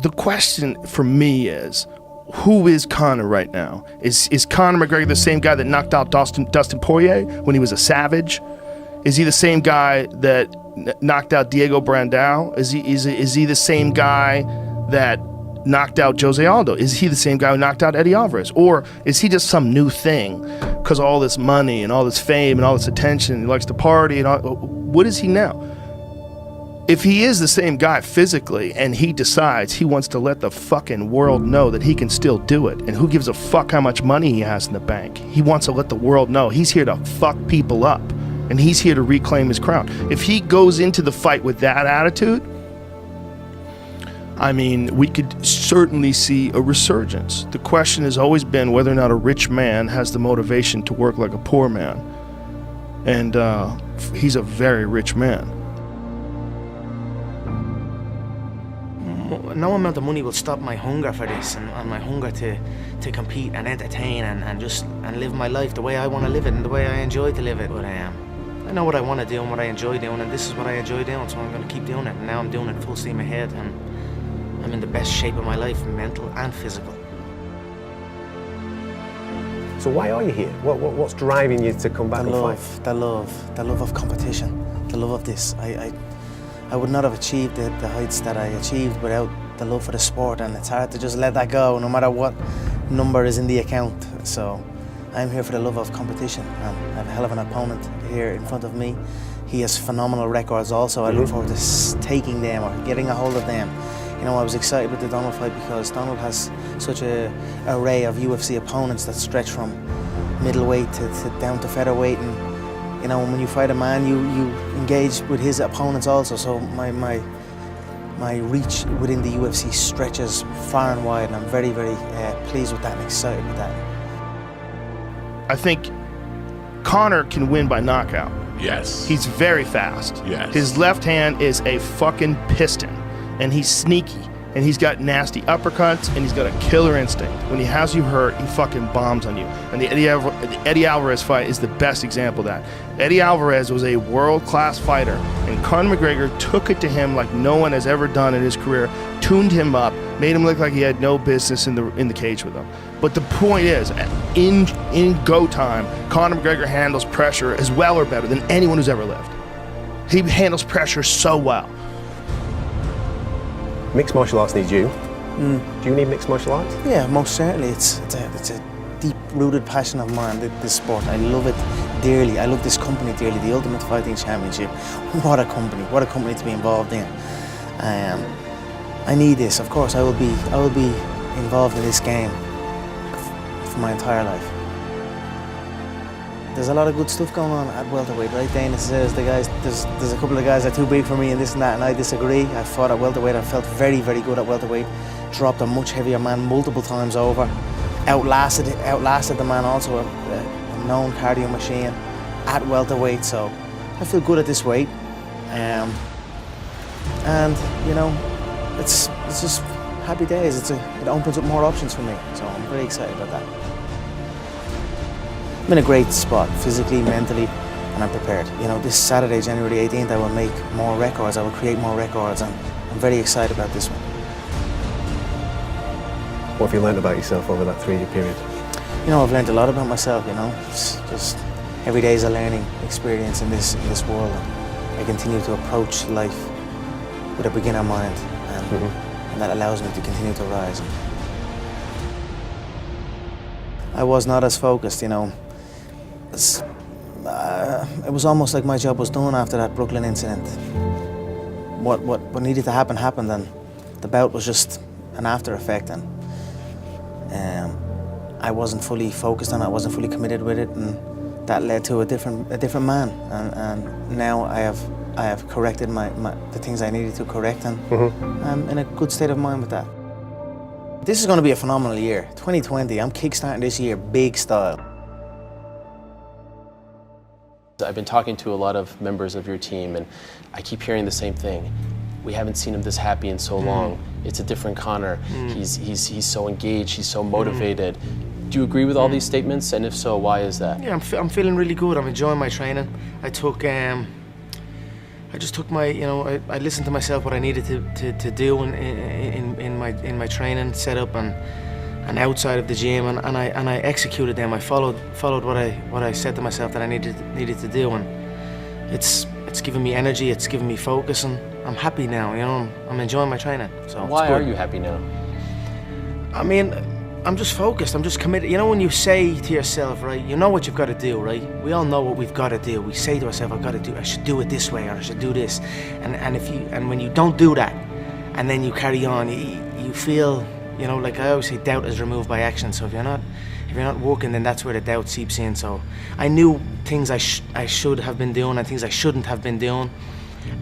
the question for me is, who is Conor right now? Is Conor Mcgregor the same guy that knocked out Dustin Poirier when he was a savage? Is he the same guy that knocked out Diego Brandao? Is he the same guy that knocked out Jose Aldo? Is he the same guy who knocked out Eddie Alvarez? Or is he just some new thing because all this money and all this fame and all this attention, he likes to party and all, what is he now? If he is the same guy physically and he decides he wants to let the fucking world know that he can still do it, and who gives a fuck how much money he has in the bank? He wants to let the world know he's here to fuck people up and he's here to reclaim his crown. If he goes into the fight with that attitude, I mean, we could certainly see a resurgence. The question has always been whether or not a rich man has the motivation to work like a poor man. And he's a very rich man. No amount of money will stop my hunger for this and my hunger to compete and entertain and live my life the way I want to live it and the way I enjoy to live it. But I know what I want to do and what I enjoy doing, and this is what I enjoy doing, so I'm going to keep doing it. And now I'm doing it full steam ahead, and I'm in the best shape of my life, mental and physical. So why are you here? What's driving you to come back and fight? The love of competition, the love of this. I would not have achieved the heights that I achieved without the love for the sport, and it's hard to just let that go no matter what number is in the account. So I'm here for the love of competition, and I have a hell of an opponent here in front of me. He has phenomenal records also. I look forward to taking them or getting a hold of them. You know, I was excited with the Donald fight because Donald has such an array of UFC opponents that stretch from middleweight to down to featherweight, and you know, when you fight a man, you engage with his opponents also. So my reach within the UFC stretches far and wide, and I'm very, very pleased with that and excited with that. I think Conor can win by knockout. Yes. He's very fast. Yes. His left hand is a fucking piston, and he's sneaky, and he's got nasty uppercuts, and he's got a killer instinct. When he has you hurt, he fucking bombs on you. And the Eddie Alvarez fight is the best example of that. Eddie Alvarez was a world-class fighter, and Conor McGregor took it to him like no one has ever done in his career, tuned him up, made him look like he had no business in the cage with him. But the point is, in go time, Conor McGregor handles pressure as well or better than anyone who's ever lived. He handles pressure so well. Mixed martial arts needs you. Do you need mixed martial arts? Yeah, most certainly. It's a deep-rooted passion of mine, this sport. I love it dearly. I love this company dearly, the Ultimate Fighting Championship. What a company to be involved in. I need this. Of course, I will be involved in this game for my entire life. There's a lot of good stuff going on at welterweight, right? Dana says there's a couple of guys that are too big for me and this and that, and I disagree. I fought at welterweight. I felt very, very good at welterweight. Dropped a much heavier man multiple times over. Outlasted the man also, a known cardio machine at welterweight. So I feel good at this weight, and you know, it's just happy days. It opens up more options for me. So I'm very excited about that. I'm in a great spot, physically, mentally, and I'm prepared. You know, this Saturday, January 18th, I will make more records, I will create more records, and I'm very excited about this one. What have you learned about yourself over that 3-year period? You know, I've learned a lot about myself, you know. It's just every day is a learning experience in this world. I continue to approach life with a beginner mind, and that allows me to continue to rise. I was not as focused, you know. It was almost like my job was done after that Brooklyn incident. What needed to happen happened, and the bout was just an after effect, and I wasn't fully focused on it, I wasn't fully committed with it, and that led to a different man. And now I have corrected the things I needed to correct, and I'm in a good state of mind with that. This is going to be a phenomenal year. 2020, I'm kickstarting this year big style. I've been talking to a lot of members of your team, and I keep hearing the same thing. We haven't seen him this happy in so long. It's a different Conor. He's so engaged, he's so motivated. Do you agree with all these statements? And if so, why is that? Yeah, I'm feeling really good. I'm enjoying my training. I took I just took my, I listened to myself what I needed to do in my training setup and outside of the gym, and I executed them. I followed what I said to myself that I needed to do, and it's given me energy, it's given me focus, and I'm happy now. I'm enjoying my training. So Why are you happy now? I mean, I'm just focused, I'm just committed. When you say to yourself, right, you know what you've got to do, right? We all know what we've got to do. We say to ourselves, I should do it this way, or I should do this. And when you don't do that, and then you carry on, you feel, like I always say, doubt is removed by action. So if you're not working, then that's where the doubt seeps in. So I knew things I should have been doing and things I shouldn't have been doing,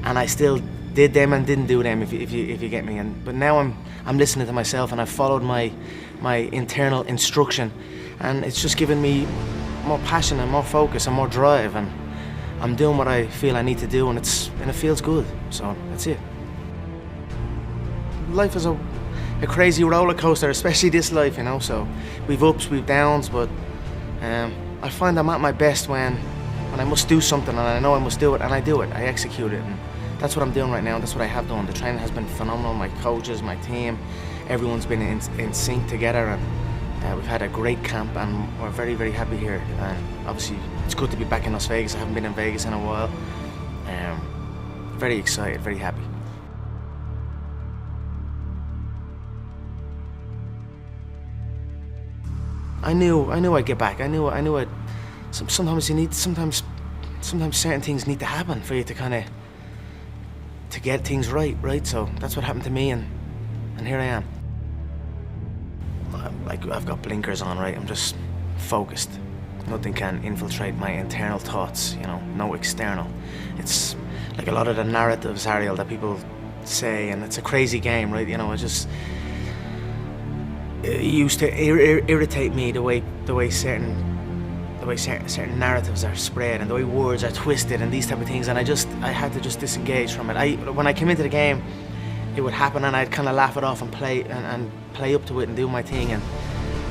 and I still did them and didn't do them, if you get me. But now I'm listening to myself, and I followed my internal instruction, and it's just given me more passion and more focus and more drive, and I'm doing what I feel I need to do, and it feels good. So that's it. Life is a crazy roller coaster, especially this life, so we've ups, we've downs, but I find I'm at my best when I must do something, and I know I must do it, and I do it, I execute it, and that's what I'm doing right now. That's what I have done. The training has been phenomenal. My coaches, my team, everyone's been in sync together, and we've had a great camp, and we're very, very happy here. And obviously, it's good to be back in Las Vegas. I haven't been in Vegas in a while. Very excited, very happy. I knew I'd get back. I knew I'd. Sometimes certain things need to happen for you to get things right. So that's what happened to me, and here I am. I've got blinkers on, right? I'm just focused. Nothing can infiltrate my internal thoughts, no external. It's like a lot of the narratives, Ariel, that people say, and it's a crazy game, right? It used to irritate me the way certain narratives are spread, and the way words are twisted, and these type of things, and I had to just disengage from it. When I came into the game, it would happen, and I'd kind of laugh it off and play up to it and do my thing, and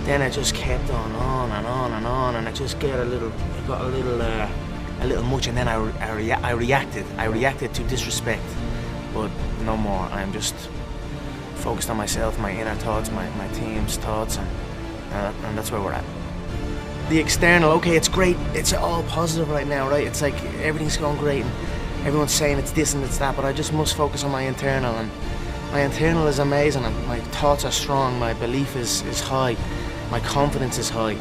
then it just kept on and on, and it just got a little much, and then I reacted to disrespect, but no more. I'm just focused on myself, my inner thoughts, my team's thoughts, and that's where we're at. The external, okay, it's great, it's all positive right now, right? It's like everything's going great, and everyone's saying it's this and it's that, but I just must focus on my internal, and my internal is amazing, and my thoughts are strong, my belief is high, my confidence is high,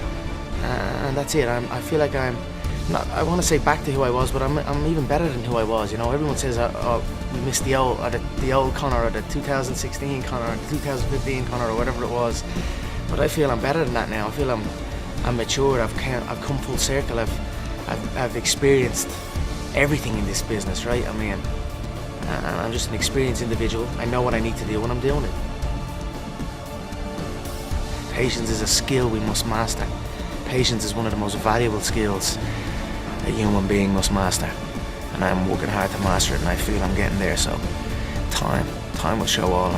and that's it. I feel like I'm not, I want to say back to who I was, but I'm even better than who I was. Everyone says, we missed the old Conor, or the 2016 Conor, or the 2015 Conor, or whatever it was, but I feel I'm better than that now. I feel I'm mature. I've come full circle. I've experienced everything in this business, right? I'm just an experienced individual. I know what I need to do when I'm doing it. Patience is a skill we must master. Patience is one of the most valuable skills a human being must master, and I'm working hard to master it, and I feel I'm getting there. So time will show all.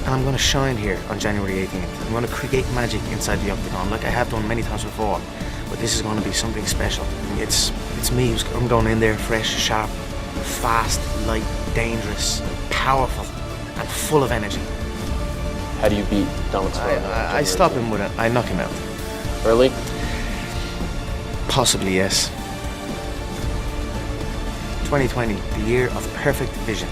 And I'm going to shine here on January 18th. I'm going to create magic inside the octagon, like I have done many times before. But this is going to be something special. It's me I'm going in there fresh, sharp, fast, light, dangerous, powerful, and full of energy. How do you beat Donald Cerrone? I stop him with it. I knock him out. Early? Possibly, yes. 2020, the year of perfect vision.